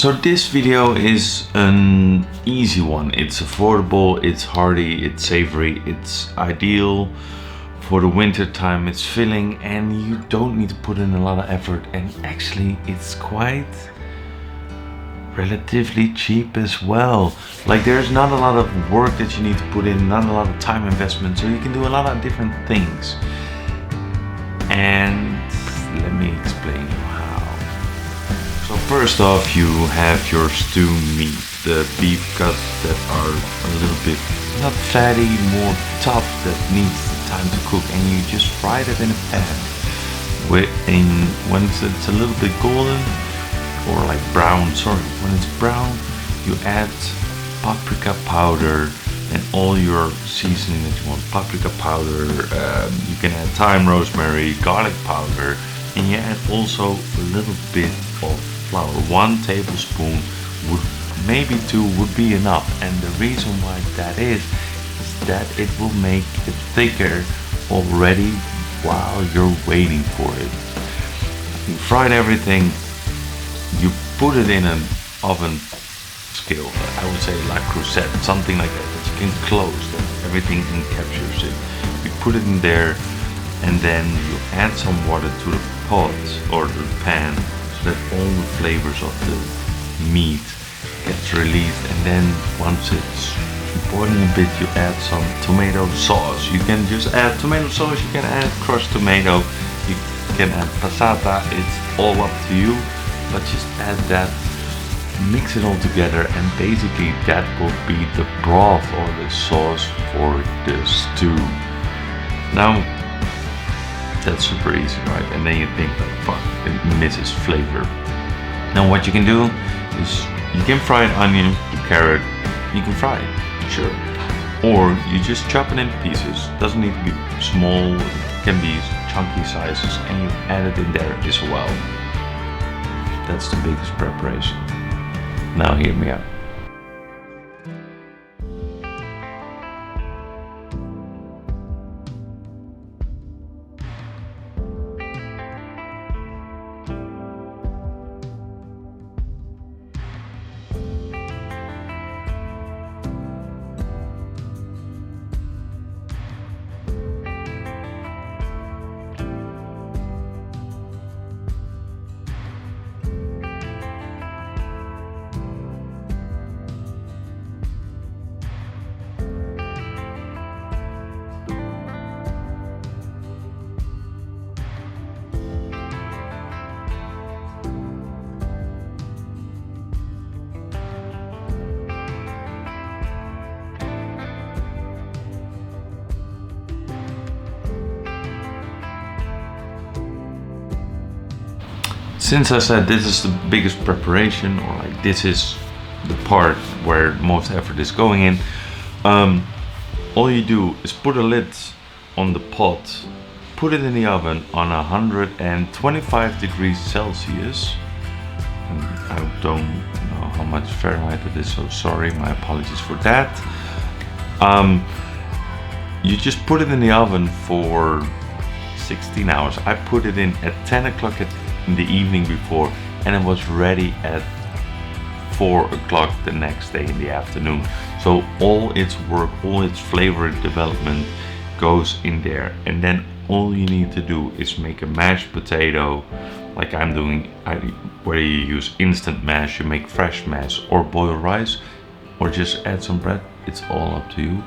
So this video is an easy one. It's affordable, it's hearty, it's savory, it's ideal for the winter time. It's filling and you don't need to put in a lot of effort, and actually it's quite relatively cheap as well. Like, there's not a lot of work that you need to put in, not a lot of time investment, so you can do a lot of different things. And let me explain you how. So first off, you have your stew meat, the beef cuts that are a little bit not fatty, more tough, that needs time to cook, and you just fry it in a pan. When it's a little bit golden, or like brown, sorry, when it's brown, you add paprika powder and all your seasoning that you want. Paprika powder, you can add thyme, rosemary, garlic powder, and you add also a little bit of flour. 1 tablespoon would, maybe 2 would be enough, and the reason why that is that it will make it thicker already while you're waiting for it. You fried everything, you put it in an oven skill, I would say La Crusette, something like that you can close, that everything encaptures it. You put it in there, and then you add some water to the pot or the pan so that all the flavors of the meat gets released. And then once it's boiling a bit, you add some tomato sauce. You can just add tomato sauce, you can add crushed tomato, you can add passata, it's all up to you. But just add that, mix it all together, and basically that will be the broth or the sauce for the stew. Now, that's super easy, right? And then you think like, fuck, it misses flavor. Now what you can do is, you can fry an onion, carrot, you can fry it, sure. Or you just chop it in pieces, doesn't need to be small, it can be chunky sizes, and you add it in there as well. That's the biggest preparation. Now hear me out. Since I said this is the biggest preparation, or like this is the part where most effort is going in, all you do is put a lid on the pot, put it in the oven on 125 degrees Celsius. And I don't know how much Fahrenheit it is, so sorry, my apologies for that. You just put it in the oven for 16 hours. I put it in at 10 o'clock in the evening before, and it was ready at 4 o'clock the next day in the afternoon. So all its work, all its flavor development goes in there, and then all you need to do is make a mashed potato like I'm doing. Whether you use instant mash, you make fresh mash, or boil rice, or just add some bread, it's all up to you.